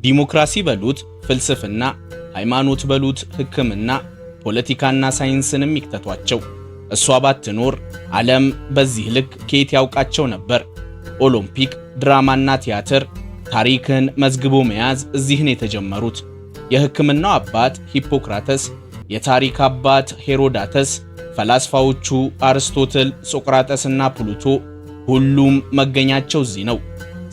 ዲሞክራሲ በሉት ፍልስፍና፣ ሃይማኖት በሉት ሕክምና፣ ፖለቲካና ሳይንስንም ይክተቷቸው። እሷ ባትኖር ዓለም በዚህ ልክ ከየት ያውቃቸው ነበር? ኦሎምፒክ፣ ድራማና ቲያትር፣ ታሪክን መዝግቦ መያዝ እዚህ ነው የተጀመሩት። የሕክምናው አባት ሂፖክራተስ፣ የታሪክ አባት ሄሮዳተስ፣ ፈላስፋዎቹ አርስቶትል፣ ሶቅራጠስና ፕሉቶ ሁሉም መገኛቸው እዚህ ነው።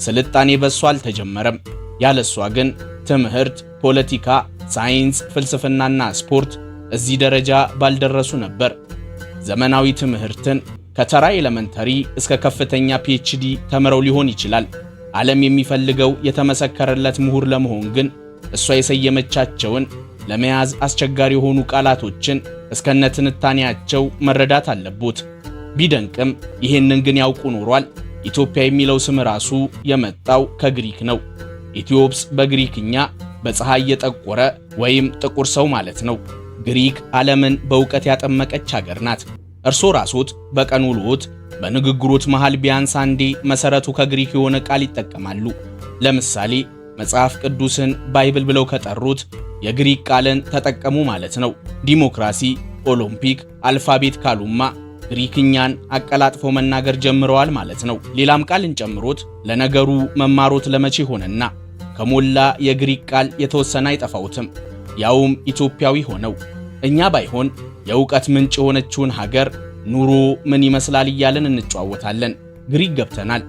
ስልጣኔ በሷ አልተጀመረም። ያለሷ ግን ትምህርት፣ ፖለቲካ፣ ሳይንስ፣ ፍልስፍናና ስፖርት እዚህ ደረጃ ባልደረሱ ነበር። ዘመናዊ ትምህርትን ከተራ ኤሌመንተሪ እስከ ከፍተኛ ፒኤችዲ ተምረው ሊሆን ይችላል። ዓለም የሚፈልገው የተመሰከረለት ምሁር ለመሆን ግን እሷ የሰየመቻቸውን ለመያዝ አስቸጋሪ የሆኑ ቃላቶችን እስከነ ትንታኔያቸው መረዳት አለቦት። ቢደንቅም ይሄንን ግን ያውቁ ኖሯል። ኢትዮጵያ የሚለው ስም ራሱ የመጣው ከግሪክ ነው። ኢትዮፕስ በግሪክኛ በፀሐይ የጠቆረ ወይም ጥቁር ሰው ማለት ነው። ግሪክ ዓለምን በእውቀት ያጠመቀች ሀገር ናት። እርሶ ራሶት በቀን ውሎት በንግግሮት መሃል ቢያንስ አንዴ መሰረቱ ከግሪክ የሆነ ቃል ይጠቀማሉ። ለምሳሌ መጽሐፍ ቅዱስን ባይብል ብለው ከጠሩት የግሪክ ቃልን ተጠቀሙ ማለት ነው። ዲሞክራሲ፣ ኦሎምፒክ፣ አልፋቤት ካሉማ ግሪክኛን አቀላጥፈው መናገር ጀምረዋል ማለት ነው። ሌላም ቃል እንጨምሮት ለነገሩ መማሮት ለመቼ ሆነና ከሞላ የግሪክ ቃል የተወሰነ አይጠፋውትም፣ ያውም ኢትዮጵያዊ ሆነው። እኛ ባይሆን የእውቀት ምንጭ የሆነችውን ሀገር ኑሮ ምን ይመስላል እያለን እንጨዋወታለን። ግሪክ ገብተናል።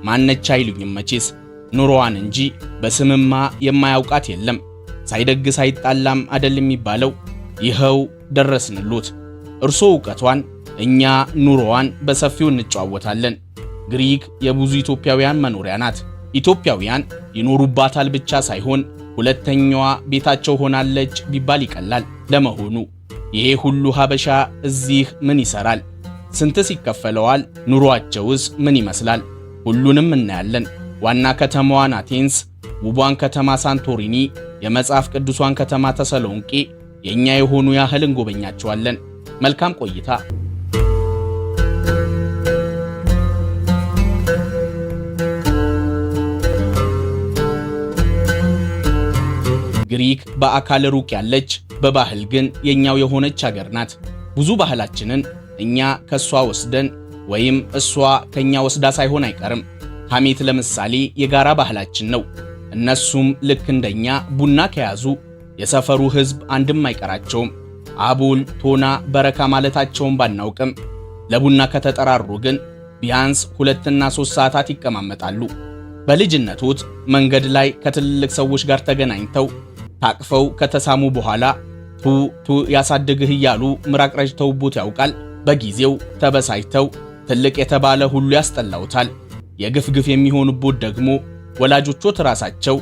ማነች አይሉኝም መቼስ ኑሮዋን እንጂ በስምማ የማያውቃት የለም። ሳይደግስ አይጣላም አደል የሚባለው። ይኸው ደረስንሎት። እርሶ እውቀቷን፣ እኛ ኑሮዋን በሰፊው እንጨዋወታለን። ግሪክ የብዙ ኢትዮጵያውያን መኖሪያ ናት። ኢትዮጵያውያን ይኖሩባታል ብቻ ሳይሆን ሁለተኛዋ ቤታቸው ሆናለች ቢባል ይቀላል። ለመሆኑ ይሄ ሁሉ ሀበሻ እዚህ ምን ይሰራል? ስንትስ ይከፈለዋል? ኑሮአቸውስ ምን ይመስላል? ሁሉንም እናያለን። ዋና ከተማዋን አቴንስ፣ ውቧን ከተማ ሳንቶሪኒ፣ የመጽሐፍ ቅዱሷን ከተማ ተሰሎንቄ የኛ የሆኑ ያህል እንጎበኛቸዋለን። መልካም ቆይታ። ግሪክ በአካል ሩቅ ያለች በባህል ግን የኛው የሆነች ሀገር ናት። ብዙ ባህላችንን እኛ ከሷ ወስደን ወይም እሷ ከኛ ወስዳ ሳይሆን አይቀርም። ሐሜት ለምሳሌ የጋራ ባህላችን ነው። እነሱም ልክ እንደኛ ቡና ከያዙ የሰፈሩ ሕዝብ አንድም አይቀራቸውም። አቦል፣ ቶና፣ በረካ ማለታቸውን ባናውቅም ለቡና ከተጠራሩ ግን ቢያንስ 2 እና 3 ሰዓታት ይቀማመጣሉ። በልጅነቶት መንገድ ላይ ከትልልቅ ሰዎች ጋር ተገናኝተው ታቅፈው ከተሳሙ በኋላ ቱ ያሳድግህ እያሉ ምራቅ ረጭተውቦት ያውቃል? በጊዜው ተበሳጭተው ትልቅ የተባለ ሁሉ ያስጠላውታል። የግፍግፍ የሚሆኑቦት ደግሞ ወላጆቹት ራሳቸው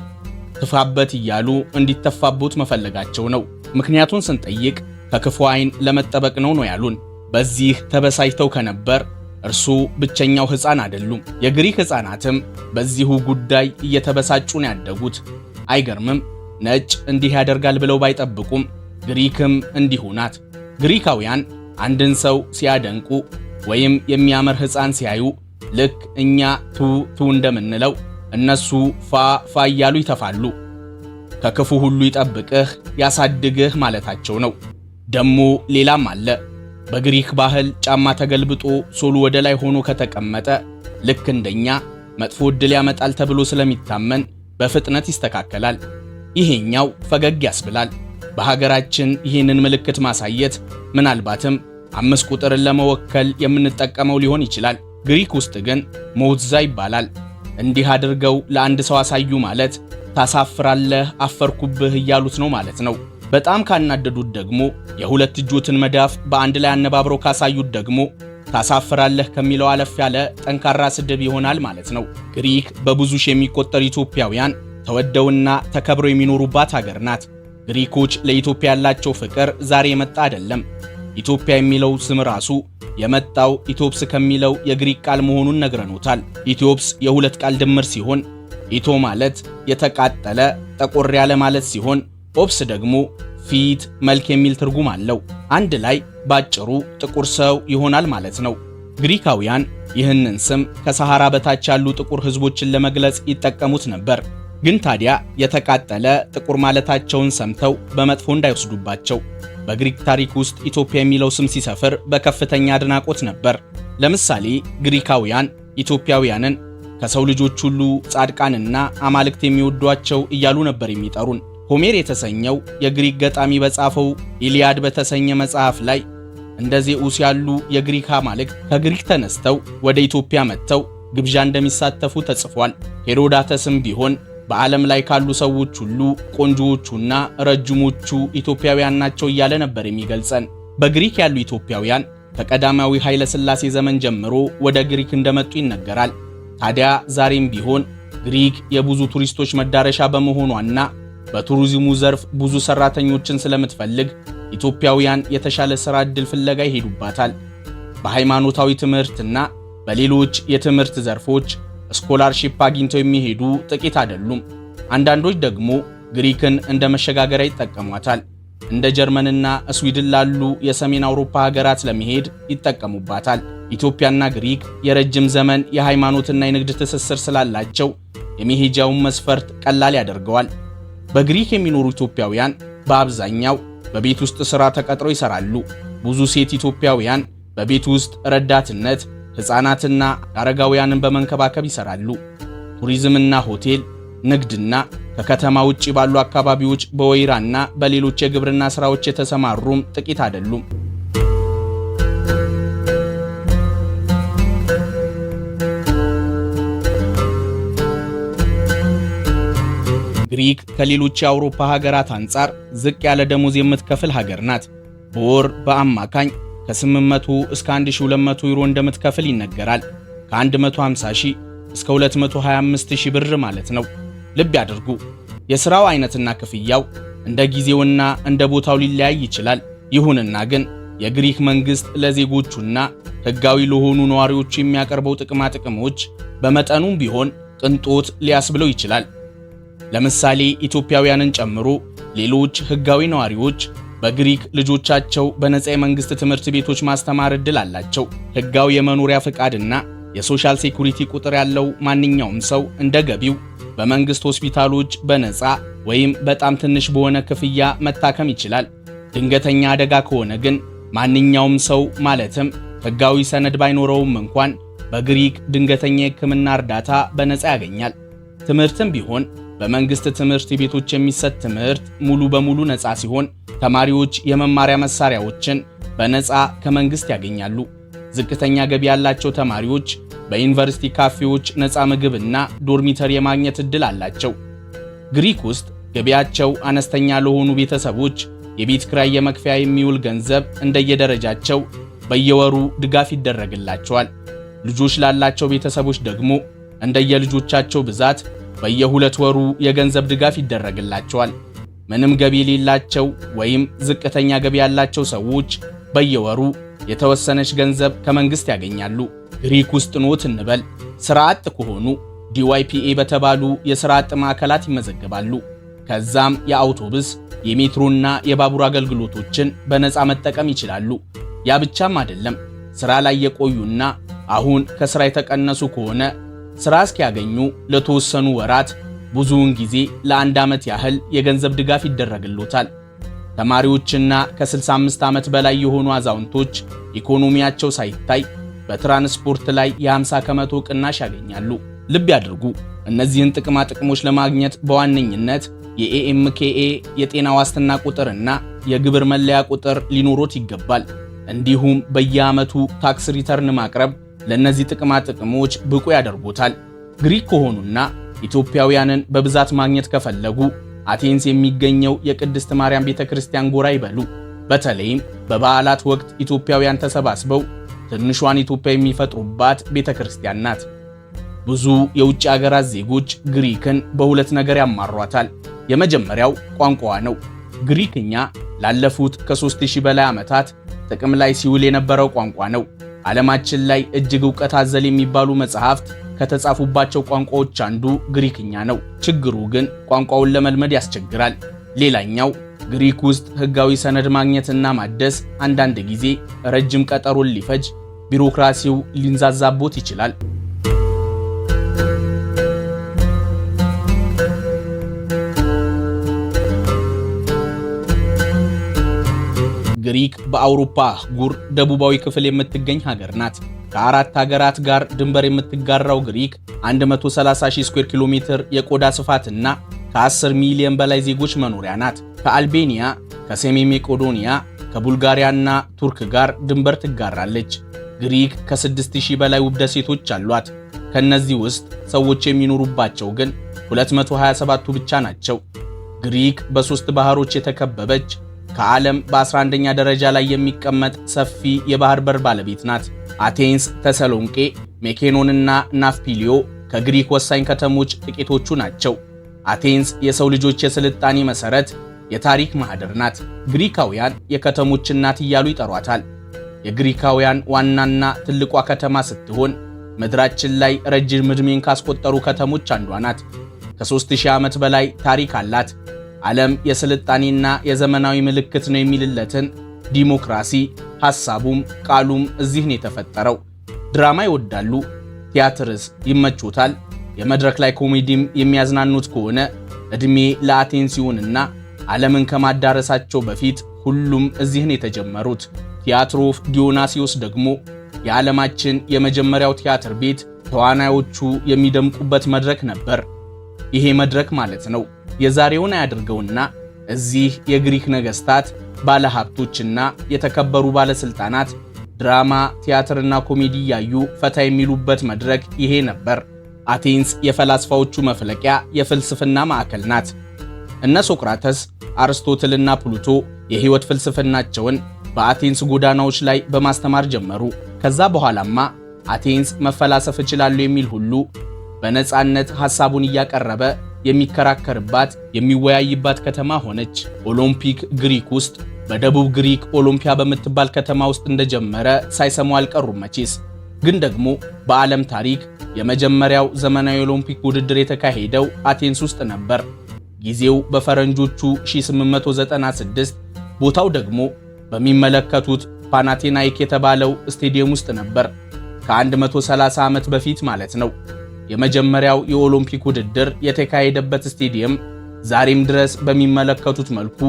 ትፋበት እያሉ እንዲተፋቦት መፈለጋቸው ነው። ምክንያቱን ስንጠይቅ ከክፉ ዓይን ለመጠበቅ ነው ያሉን። በዚህ ተበሳጭተው ከነበር እርሱ ብቸኛው ሕፃን አይደሉም። የግሪክ ሕፃናትም በዚሁ ጉዳይ እየተበሳጩ ነው ያደጉት። አይገርምም? ነጭ እንዲህ ያደርጋል ብለው ባይጠብቁም ግሪክም እንዲሁ ናት። ግሪካውያን አንድን ሰው ሲያደንቁ ወይም የሚያምር ሕፃን ሲያዩ ልክ እኛ ቱ እንደምንለው እነሱ ፋ እያሉ ይተፋሉ። ከክፉ ሁሉ ይጠብቅህ ያሳድግህ ማለታቸው ነው። ደሞ ሌላም አለ። በግሪክ ባህል ጫማ ተገልብጦ ሶሉ ወደ ላይ ሆኖ ከተቀመጠ ልክ እንደኛ መጥፎ ዕድል ያመጣል ተብሎ ስለሚታመን በፍጥነት ይስተካከላል። ይሄኛው ፈገግ ያስብላል። በሀገራችን ይህንን ምልክት ማሳየት ምናልባትም 5 ቁጥርን ለመወከል የምንጠቀመው ሊሆን ይችላል። ግሪክ ውስጥ ግን ሞትዛ ይባላል። እንዲህ አድርገው ለአንድ ሰው አሳዩ ማለት ታሳፍራለህ፣ አፈርኩብህ እያሉት ነው ማለት ነው። በጣም ካናደዱት ደግሞ የሁለት እጆትን መዳፍ በአንድ ላይ አነባብረው ካሳዩት ደግሞ ታሳፍራለህ ከሚለው አለፍ ያለ ጠንካራ ስድብ ይሆናል ማለት ነው። ግሪክ በብዙ ሺህ የሚቆጠሩ ኢትዮጵያውያን ተወደውና ተከብረው የሚኖሩባት ሀገር ናት። ግሪኮች ለኢትዮጵያ ያላቸው ፍቅር ዛሬ የመጣ አይደለም። ኢትዮጵያ የሚለው ስም ራሱ የመጣው ኢትዮፕስ ከሚለው የግሪክ ቃል መሆኑን ነግረኖታል። ኢትዮፕስ የሁለት ቃል ድምር ሲሆን ኢቶ ማለት የተቃጠለ ጠቆር ያለ ማለት ሲሆን ኦፕስ ደግሞ ፊት፣ መልክ የሚል ትርጉም አለው። አንድ ላይ ባጭሩ ጥቁር ሰው ይሆናል ማለት ነው። ግሪካውያን ይህንን ስም ከሰሃራ በታች ያሉ ጥቁር ህዝቦችን ለመግለጽ ይጠቀሙት ነበር። ግን ታዲያ የተቃጠለ ጥቁር ማለታቸውን ሰምተው በመጥፎ እንዳይወስዱባቸው በግሪክ ታሪክ ውስጥ ኢትዮጵያ የሚለው ስም ሲሰፍር በከፍተኛ አድናቆት ነበር። ለምሳሌ ግሪካውያን ኢትዮጵያውያንን ከሰው ልጆች ሁሉ ጻድቃንና አማልክት የሚወዷቸው እያሉ ነበር የሚጠሩን። ሆሜር የተሰኘው የግሪክ ገጣሚ በጻፈው ኢሊያድ በተሰኘ መጽሐፍ ላይ እንደ ዜኡስ ያሉ የግሪክ አማልክት ከግሪክ ተነስተው ወደ ኢትዮጵያ መጥተው ግብዣ እንደሚሳተፉ ተጽፏል። ሄሮዳተስም ቢሆን በዓለም ላይ ካሉ ሰዎች ሁሉ ቆንጆዎቹና ረጅሞቹ ኢትዮጵያውያን ናቸው እያለ ነበር የሚገልጸን። በግሪክ ያሉ ኢትዮጵያውያን ከቀዳማዊ ኃይለ ሥላሴ ዘመን ጀምሮ ወደ ግሪክ እንደመጡ ይነገራል። ታዲያ ዛሬም ቢሆን ግሪክ የብዙ ቱሪስቶች መዳረሻ በመሆኗና በቱሪዝሙ ዘርፍ ብዙ ሰራተኞችን ስለምትፈልግ ኢትዮጵያውያን የተሻለ ሥራ ዕድል ፍለጋ ይሄዱባታል። በሃይማኖታዊ ትምህርትና በሌሎች የትምህርት ዘርፎች ስኮላርሺፕ አግኝተው የሚሄዱ ጥቂት አይደሉም። አንዳንዶች ደግሞ ግሪክን እንደ መሸጋገሪያ ይጠቀሟታል። እንደ ጀርመንና ስዊድን ላሉ የሰሜን አውሮፓ ሀገራት ለመሄድ ይጠቀሙባታል። ኢትዮጵያና ግሪክ የረጅም ዘመን የሃይማኖትና የንግድ ትስስር ስላላቸው የመሄጃውን መስፈርት ቀላል ያደርገዋል። በግሪክ የሚኖሩ ኢትዮጵያውያን በአብዛኛው በቤት ውስጥ ሥራ ተቀጥረው ይሰራሉ። ብዙ ሴት ኢትዮጵያውያን በቤት ውስጥ ረዳትነት ሕፃናትና አረጋውያንን በመንከባከብ ይሰራሉ። ቱሪዝምና ሆቴል፣ ንግድና ከከተማ ውጪ ባሉ አካባቢዎች በወይራና በሌሎች የግብርና ሥራዎች የተሰማሩም ጥቂት አይደሉም። ግሪክ ከሌሎች የአውሮፓ ሀገራት አንጻር ዝቅ ያለ ደሞዝ የምትከፍል ሀገር ናት። በወር በአማካኝ ከ800 እስከ 1200 ዩሮ እንደምትከፍል ይነገራል። ከ150,000 እስከ 225,000 ብር ማለት ነው። ልብ ያድርጉ። የሥራው አይነትና ክፍያው እንደ ጊዜውና እንደ ቦታው ሊለያይ ይችላል። ይሁንና ግን የግሪክ መንግሥት ለዜጎቹና ሕጋዊ ለሆኑ ነዋሪዎቹ የሚያቀርበው ጥቅማ ጥቅሞች በመጠኑም ቢሆን ቅንጦት ሊያስብለው ይችላል። ለምሳሌ ኢትዮጵያውያንን ጨምሮ ሌሎች ሕጋዊ ነዋሪዎች በግሪክ ልጆቻቸው በነፃ የመንግሥት ትምህርት ቤቶች ማስተማር ዕድል አላቸው። ሕጋዊ የመኖሪያ ፍቃድና የሶሻል ሴኩሪቲ ቁጥር ያለው ማንኛውም ሰው እንደ ገቢው በመንግሥት ሆስፒታሎች በነፃ ወይም በጣም ትንሽ በሆነ ክፍያ መታከም ይችላል። ድንገተኛ አደጋ ከሆነ ግን ማንኛውም ሰው ማለትም ሕጋዊ ሰነድ ባይኖረውም እንኳን በግሪክ ድንገተኛ የሕክምና እርዳታ በነፃ ያገኛል። ትምህርትም ቢሆን በመንግሥት ትምህርት ቤቶች የሚሰጥ ትምህርት ሙሉ በሙሉ ነፃ ሲሆን ተማሪዎች የመማሪያ መሳሪያዎችን በነፃ ከመንግሥት ያገኛሉ። ዝቅተኛ ገቢ ያላቸው ተማሪዎች በዩኒቨርሲቲ ካፌዎች ነፃ ምግብና ዶርሚተሪ የማግኘት ዕድል አላቸው። ግሪክ ውስጥ ገቢያቸው አነስተኛ ለሆኑ ቤተሰቦች የቤት ኪራይ የመክፈያ የሚውል ገንዘብ እንደየደረጃቸው በየወሩ ድጋፍ ይደረግላቸዋል። ልጆች ላላቸው ቤተሰቦች ደግሞ እንደየልጆቻቸው ብዛት በየ2 ወሩ የገንዘብ ድጋፍ ይደረግላቸዋል። ምንም ገቢ የሌላቸው ወይም ዝቅተኛ ገቢ ያላቸው ሰዎች በየወሩ የተወሰነች ገንዘብ ከመንግሥት ያገኛሉ። ግሪክ ውስጥ ኖት እንበል ሥራ አጥ ከሆኑ ዲዋይፒኤ በተባሉ የሥራ አጥ ማዕከላት ይመዘገባሉ። ከዛም የአውቶቡስ የሜትሮና የባቡር አገልግሎቶችን በነፃ መጠቀም ይችላሉ። ያ ብቻም አይደለም። ሥራ ላይ የቆዩና አሁን ከሥራ የተቀነሱ ከሆነ ሥራ እስኪያገኙ ለተወሰኑ ወራት ብዙውን ጊዜ ለ1 ዓመት ያህል የገንዘብ ድጋፍ ይደረግሎታል። ተማሪዎችና ከ65 ዓመት በላይ የሆኑ አዛውንቶች ኢኮኖሚያቸው ሳይታይ በትራንስፖርት ላይ የ50 ከመቶ ቅናሽ ያገኛሉ። ልብ ያድርጉ። እነዚህን ጥቅማ ጥቅሞች ለማግኘት በዋነኝነት የኤኤምኬኤ የጤና ዋስትና ቁጥርና የግብር መለያ ቁጥር ሊኖሮት ይገባል። እንዲሁም በየዓመቱ ታክስ ሪተርን ማቅረብ ለእነዚህ ጥቅማ ጥቅሞች ብቁ ያደርጎታል። ግሪክ ከሆኑና ኢትዮጵያውያንን በብዛት ማግኘት ከፈለጉ አቴንስ የሚገኘው የቅድስት ማርያም ቤተክርስቲያን ጎራ ይበሉ። በተለይም በበዓላት ወቅት ኢትዮጵያውያን ተሰባስበው ትንሿን ኢትዮጵያ የሚፈጥሩባት ቤተክርስቲያን ናት። ብዙ የውጭ አገራት ዜጎች ግሪክን በሁለት ነገር ያማሯታል። የመጀመሪያው ቋንቋዋ ነው። ግሪክኛ ላለፉት ከ3000 በላይ ዓመታት ጥቅም ላይ ሲውል የነበረው ቋንቋ ነው። ዓለማችን ላይ እጅግ ዕውቀት አዘል የሚባሉ መጽሐፍት ከተጻፉባቸው ቋንቋዎች አንዱ ግሪክኛ ነው። ችግሩ ግን ቋንቋውን ለመልመድ ያስቸግራል። ሌላኛው ግሪክ ውስጥ ሕጋዊ ሰነድ ማግኘትና ማደስ አንዳንድ ጊዜ ረጅም ቀጠሮን ሊፈጅ፣ ቢሮክራሲው ሊንዛዛቦት ይችላል። ግሪክ በአውሮፓ አህጉር ደቡባዊ ክፍል የምትገኝ ሀገር ናት። ከአራት ሀገራት ጋር ድንበር የምትጋራው ግሪክ 130,000 ስኩዌር ኪሎ ሜትር የቆዳ ስፋትና ከ10 ሚሊዮን በላይ ዜጎች መኖሪያ ናት። ከአልቤኒያ፣ ከሰሜን መቄዶንያ፣ ከቡልጋሪያና ቱርክ ጋር ድንበር ትጋራለች። ግሪክ ከ6000 በላይ ውብ ደሴቶች አሏት። ከነዚህ ውስጥ ሰዎች የሚኖሩባቸው ግን 227ቱ ብቻ ናቸው። ግሪክ በ3 ባህሮች የተከበበች ከዓለም በ11ኛ ደረጃ ላይ የሚቀመጥ ሰፊ የባህር በር ባለቤት ናት። አቴንስ፣ ተሰሎንቄ፣ ሜኬኖንና ናፍፒሊዮ ከግሪክ ወሳኝ ከተሞች ጥቂቶቹ ናቸው። አቴንስ የሰው ልጆች የስልጣኔ መሠረት፣ የታሪክ ማህደር ናት። ግሪካውያን የከተሞች እናት እያሉ ይጠሯታል። የግሪካውያን ዋናና ትልቋ ከተማ ስትሆን ምድራችን ላይ ረጅም ዕድሜን ካስቆጠሩ ከተሞች አንዷ ናት። ከ3000 ዓመት በላይ ታሪክ አላት። ዓለም የስልጣኔና የዘመናዊ ምልክት ነው የሚልለትን ዲሞክራሲ ሐሳቡም ቃሉም እዚህ ነው የተፈጠረው። ድራማ ይወዳሉ፣ ቲያትርስ ይመቹታል። የመድረክ ላይ ኮሜዲም የሚያዝናኑት ከሆነ ዕድሜ ለአቴንስ ይሁንና ዓለምን ከማዳረሳቸው በፊት ሁሉም እዚህ ነው የተጀመሩት። ቲያትር ኦፍ ዲዮናሲዮስ ደግሞ የዓለማችን የመጀመሪያው ቲያትር ቤት ተዋናዮቹ የሚደምቁበት መድረክ ነበር። ይሄ መድረክ ማለት ነው። የዛሬውን አያድርገውና እዚህ የግሪክ ነገሥታት፣ ባለሀብቶችና የተከበሩ ባለስልጣናት ድራማ፣ ቲያትርና ኮሜዲ ያዩ ፈታ የሚሉበት መድረክ ይሄ ነበር። አቴንስ የፈላስፋዎቹ መፍለቂያ፣ የፍልስፍና ማዕከል ናት። እነ ሶቅራተስ፣ አርስቶትልና ፕሉቶ የሕይወት ፍልስፍናቸውን በአቴንስ ጎዳናዎች ላይ በማስተማር ጀመሩ። ከዛ በኋላማ አቴንስ መፈላሰፍ እችላለሁ የሚል ሁሉ በነጻነት ሐሳቡን እያቀረበ የሚከራከርባት የሚወያይባት ከተማ ሆነች። ኦሎምፒክ ግሪክ ውስጥ በደቡብ ግሪክ ኦሎምፒያ በምትባል ከተማ ውስጥ እንደጀመረ ሳይሰሙ አልቀሩም መቼስ። ግን ደግሞ በዓለም ታሪክ የመጀመሪያው ዘመናዊ ኦሎምፒክ ውድድር የተካሄደው አቴንስ ውስጥ ነበር። ጊዜው በፈረንጆቹ 1896፣ ቦታው ደግሞ በሚመለከቱት ፓናቴናይክ የተባለው ስቴዲየም ውስጥ ነበር። ከ130 ዓመት በፊት ማለት ነው። የመጀመሪያው የኦሎምፒክ ውድድር የተካሄደበት ስቴዲየም ዛሬም ድረስ በሚመለከቱት መልኩ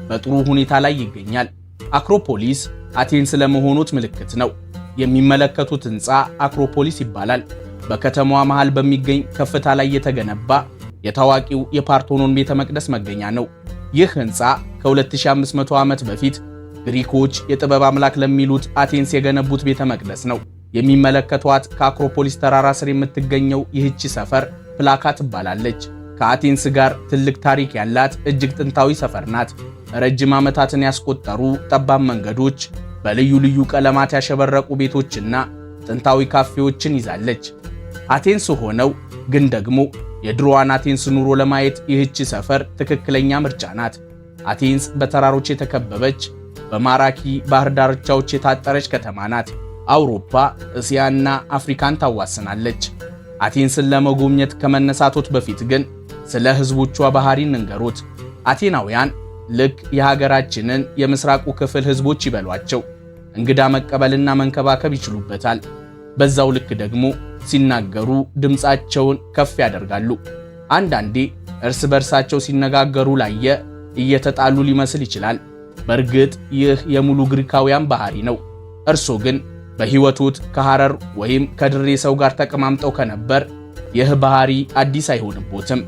በጥሩ ሁኔታ ላይ ይገኛል። አክሮፖሊስ አቴንስ ለመሆኑት ምልክት ነው። የሚመለከቱት ሕንፃ አክሮፖሊስ ይባላል። በከተማዋ መሃል በሚገኝ ከፍታ ላይ የተገነባ የታዋቂው የፓርቶኖን ቤተ መቅደስ መገኛ ነው። ይህ ሕንፃ ከ2500 ዓመት በፊት ግሪኮች የጥበብ አምላክ ለሚሉት አቴንስ የገነቡት ቤተ መቅደስ ነው። የሚመለከቷት ከአክሮፖሊስ ተራራ ስር የምትገኘው ይህቺ ሰፈር ፕላካ ትባላለች። ከአቴንስ ጋር ትልቅ ታሪክ ያላት እጅግ ጥንታዊ ሰፈር ናት። ረጅም ዓመታትን ያስቆጠሩ ጠባብ መንገዶች፣ በልዩ ልዩ ቀለማት ያሸበረቁ ቤቶችና ጥንታዊ ካፌዎችን ይዛለች። አቴንስ ሆነው ግን ደግሞ የድሮዋን አቴንስ ኑሮ ለማየት ይህቺ ሰፈር ትክክለኛ ምርጫ ናት። አቴንስ በተራሮች የተከበበች በማራኪ ባህር ዳርቻዎች የታጠረች ከተማ ናት። አውሮፓ፣ እስያና አፍሪካን ታዋስናለች። አቴንስን ለመጎብኘት ከመነሳቶት በፊት ግን ስለ ሕዝቦቿ ባህሪ እንንገሩት። አቴናውያን ልክ የሀገራችንን የምስራቁ ክፍል ሕዝቦች ይበሏቸው። እንግዳ መቀበልና መንከባከብ ይችሉበታል። በዛው ልክ ደግሞ ሲናገሩ ድምፃቸውን ከፍ ያደርጋሉ። አንዳንዴ እርስ በርሳቸው ሲነጋገሩ ላየ እየተጣሉ ሊመስል ይችላል። በእርግጥ ይህ የሙሉ ግሪካውያን ባህሪ ነው። እርሶ ግን በሕይወቶት ከሐረር ወይም ከድሬ ሰው ጋር ተቀማምጠው ከነበር ይህ ባህሪ አዲስ አይሆንቦትም።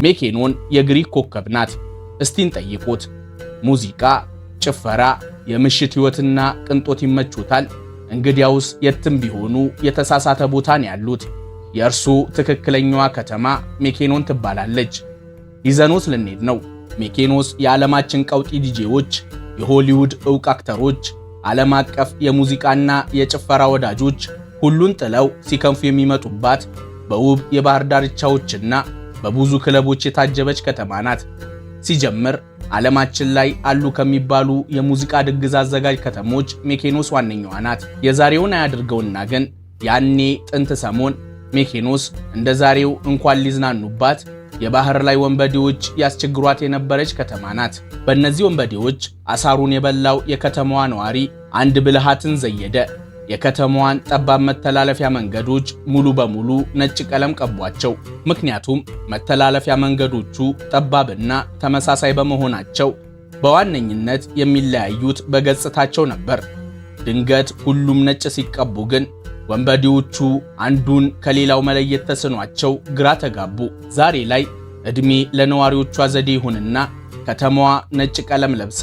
ሜኬኖን የግሪክ ኮከብ ናት። እስቲን ጠይቁት። ሙዚቃ፣ ጭፈራ፣ የምሽት ሕይወትና ቅንጦት ይመቹታል? እንግዲያውስ የትም ቢሆኑ የተሳሳተ ቦታን ያሉት። የእርሱ ትክክለኛዋ ከተማ ሜኬኖን ትባላለች። ይዘኖት ልንሄድ ነው። ሜኬኖስ የዓለማችን ቀውጢ ዲጄዎች፣ የሆሊውድ ዕውቅ አክተሮች፣ ዓለም አቀፍ የሙዚቃና የጭፈራ ወዳጆች ሁሉን ጥለው ሲከንፉ የሚመጡባት በውብ የባህር ዳርቻዎችና በብዙ ክለቦች የታጀበች ከተማ ናት። ሲጀምር ዓለማችን ላይ አሉ ከሚባሉ የሙዚቃ ድግስ አዘጋጅ ከተሞች ሜኬኖስ ዋነኛዋ ናት። የዛሬውን አያድርገውና ግን ያኔ ጥንት ሰሞን ሜኬኖስ እንደ ዛሬው እንኳን ሊዝናኑባት የባህር ላይ ወንበዴዎች ያስቸግሯት የነበረች ከተማ ናት። በእነዚህ ወንበዴዎች አሳሩን የበላው የከተማዋ ነዋሪ አንድ ብልሃትን ዘየደ። የከተማዋን ጠባብ መተላለፊያ መንገዶች ሙሉ በሙሉ ነጭ ቀለም ቀቧቸው። ምክንያቱም መተላለፊያ መንገዶቹ ጠባብና ተመሳሳይ በመሆናቸው በዋነኝነት የሚለያዩት በገጽታቸው ነበር። ድንገት ሁሉም ነጭ ሲቀቡ ግን ወንበዴዎቹ አንዱን ከሌላው መለየት ተስኗቸው ግራ ተጋቡ። ዛሬ ላይ ዕድሜ ለነዋሪዎቿ ዘዴ ይሁንና ከተማዋ ነጭ ቀለም ለብሳ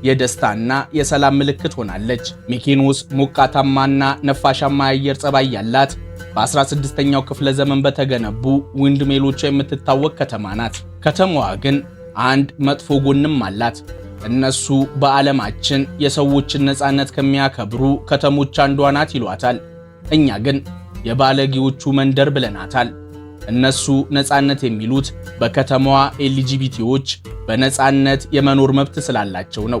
የደስታና የሰላም ምልክት ሆናለች። ሚኪኖስ ሞቃታማና ነፋሻማ የአየር ጸባይ ያላት በ16ኛው ክፍለ ዘመን በተገነቡ ዊንድሜሎቿ የምትታወቅ ከተማ ናት። ከተማዋ ግን አንድ መጥፎ ጎንም አላት። እነሱ በዓለማችን የሰዎችን ነፃነት ከሚያከብሩ ከተሞች አንዷ ናት ይሏታል። እኛ ግን የባለጌዎቹ መንደር ብለናታል። እነሱ ነፃነት የሚሉት በከተማዋ ኤልጂቢቲዎች በነፃነት የመኖር መብት ስላላቸው ነው።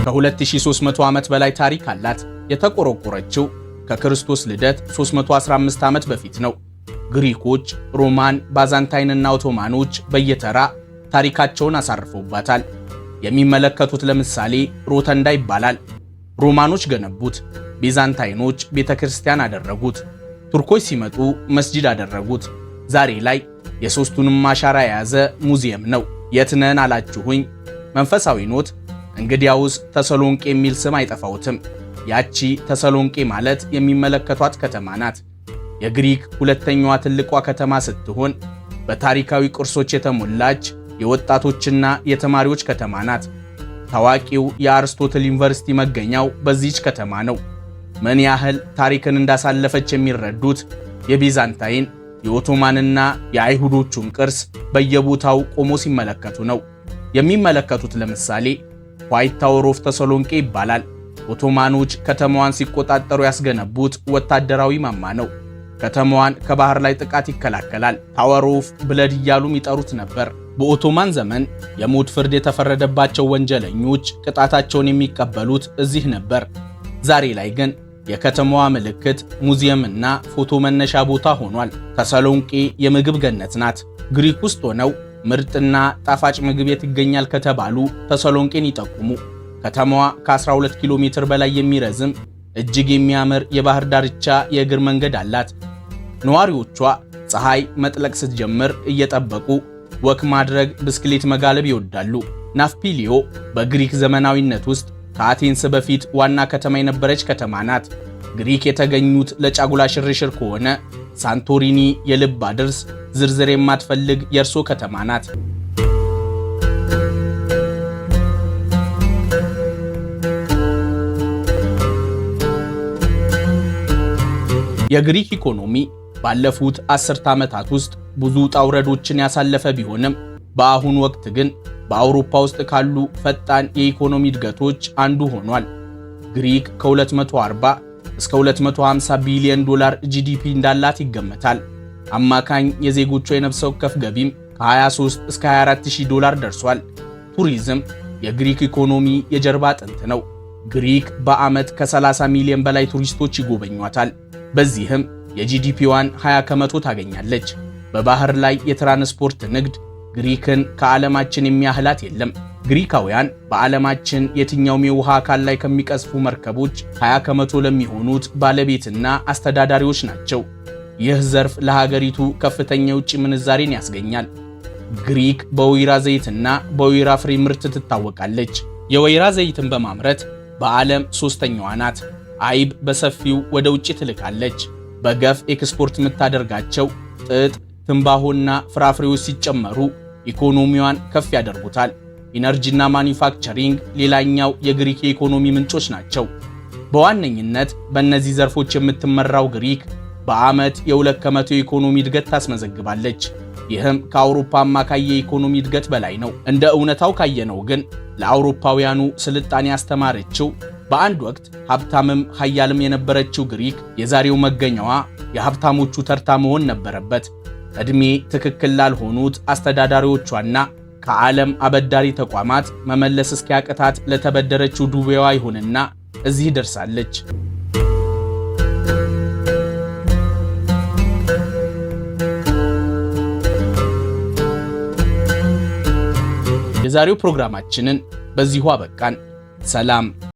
ከ2300 ዓመት በላይ ታሪክ አላት። የተቆረቆረችው ከክርስቶስ ልደት 315 ዓመት በፊት ነው። ግሪኮች፣ ሮማን፣ ባዛንታይንና ኦቶማኖች በየተራ ታሪካቸውን አሳርፈውባታል። የሚመለከቱት ለምሳሌ ሮተንዳ ይባላል። ሮማኖች ገነቡት፣ ቤዛንታይኖች ቤተክርስቲያን አደረጉት፣ ቱርኮች ሲመጡ መስጂድ አደረጉት። ዛሬ ላይ የሦስቱንም አሻራ የያዘ ሙዚየም ነው። የት ነን አላችሁኝ? መንፈሳዊ ኖት? እንግዲያውስ ተሰሎንቄ የሚል ስም አይጠፋውትም። ያቺ ተሰሎንቄ ማለት የሚመለከቷት ከተማ ናት። የግሪክ ሁለተኛዋ ትልቋ ከተማ ስትሆን በታሪካዊ ቅርሶች የተሞላች የወጣቶችና የተማሪዎች ከተማ ናት። ታዋቂው የአርስቶትል ዩኒቨርሲቲ መገኛው በዚህች ከተማ ነው። ምን ያህል ታሪክን እንዳሳለፈች የሚረዱት የቤዛንታይን የኦቶማንና የአይሁዶቹን ቅርስ በየቦታው ቆሞ ሲመለከቱ ነው። የሚመለከቱት ለምሳሌ ዋይት ታወር ኦፍ ተሰሎንቄ ይባላል። ኦቶማኖች ከተማዋን ሲቆጣጠሩ ያስገነቡት ወታደራዊ ማማ ነው። ከተማዋን ከባህር ላይ ጥቃት ይከላከላል። ታወር ኦፍ ብለድ እያሉም ይጠሩት ነበር። በኦቶማን ዘመን የሞት ፍርድ የተፈረደባቸው ወንጀለኞች ቅጣታቸውን የሚቀበሉት እዚህ ነበር። ዛሬ ላይ ግን የከተማዋ ምልክት ሙዚየምና ፎቶ መነሻ ቦታ ሆኗል። ተሰሎንቄ የምግብ ገነት ናት። ግሪክ ውስጥ ሆነው ምርጥና ጣፋጭ ምግብ የት ይገኛል ከተባሉ ተሰሎንቄን ይጠቁሙ። ከተማዋ ከ12 ኪሎ ሜትር በላይ የሚረዝም እጅግ የሚያምር የባህር ዳርቻ የእግር መንገድ አላት። ነዋሪዎቿ ፀሐይ መጥለቅ ስትጀምር እየጠበቁ ወክ ማድረግ፣ ብስክሌት መጋለብ ይወዳሉ። ናፍፒሊዮ በግሪክ ዘመናዊነት ውስጥ ከአቴንስ በፊት ዋና ከተማ የነበረች ከተማ ናት። ግሪክ የተገኙት ለጫጉላ ሽርሽር ከሆነ ሳንቶሪኒ የልብ አድርስ፣ ዝርዝር የማትፈልግ የእርሶ ከተማ ናት። የግሪክ ኢኮኖሚ ባለፉት 10 ዓመታት ውስጥ ብዙ ውጣ ውረዶችን ያሳለፈ ቢሆንም በአሁኑ ወቅት ግን በአውሮፓ ውስጥ ካሉ ፈጣን የኢኮኖሚ እድገቶች አንዱ ሆኗል። ግሪክ ከ240 እስከ 250 ቢሊዮን ዶላር ጂዲፒ እንዳላት ይገመታል። አማካኝ የዜጎቿ የነፍስ ወከፍ ገቢም ከ23 እስከ 24000 ዶላር ደርሷል። ቱሪዝም የግሪክ ኢኮኖሚ የጀርባ አጥንት ነው። ግሪክ በዓመት ከ30 ሚሊዮን በላይ ቱሪስቶች ይጎበኟታል። በዚህም የጂዲፒዋን 20 ከመቶ ታገኛለች። በባህር ላይ የትራንስፖርት ንግድ ግሪክን ከዓለማችን የሚያህላት የለም። ግሪካውያን በዓለማችን የትኛውም የውሃ አካል ላይ ከሚቀዝፉ መርከቦች 20 ከመቶ ለሚሆኑት ባለቤትና አስተዳዳሪዎች ናቸው። ይህ ዘርፍ ለሀገሪቱ ከፍተኛ የውጭ ምንዛሬን ያስገኛል። ግሪክ በወይራ ዘይትና በወይራ ፍሬ ምርት ትታወቃለች። የወይራ ዘይትን በማምረት በዓለም 3ኛዋ ናት። አይብ በሰፊው ወደ ውጭ ትልካለች። በገፍ ኤክስፖርት የምታደርጋቸው ጥጥ፣ ትንባሆና ፍራፍሬዎች ሲጨመሩ ኢኮኖሚዋን ከፍ ያደርጉታል። ኢነርጂና ማኒፋክቸሪንግ ሌላኛው የግሪክ የኢኮኖሚ ምንጮች ናቸው። በዋነኝነት በእነዚህ ዘርፎች የምትመራው ግሪክ በዓመት የ2 ከመቶ የኢኮኖሚ እድገት ታስመዘግባለች። ይህም ከአውሮፓ አማካይ የኢኮኖሚ እድገት በላይ ነው። እንደ እውነታው ካየነው ግን ለአውሮፓውያኑ ስልጣኔ ያስተማረችው በአንድ ወቅት ሀብታምም ሀያልም የነበረችው ግሪክ የዛሬው መገኛዋ የሀብታሞቹ ተርታ መሆን ነበረበት። ዕድሜ ትክክል ላልሆኑት አስተዳዳሪዎቿና ከዓለም አበዳሪ ተቋማት መመለስ እስኪያቅታት ለተበደረችው ዱቤዋ ይሁንና እዚህ ደርሳለች። የዛሬው ፕሮግራማችንን በዚሁ አበቃን። ሰላም።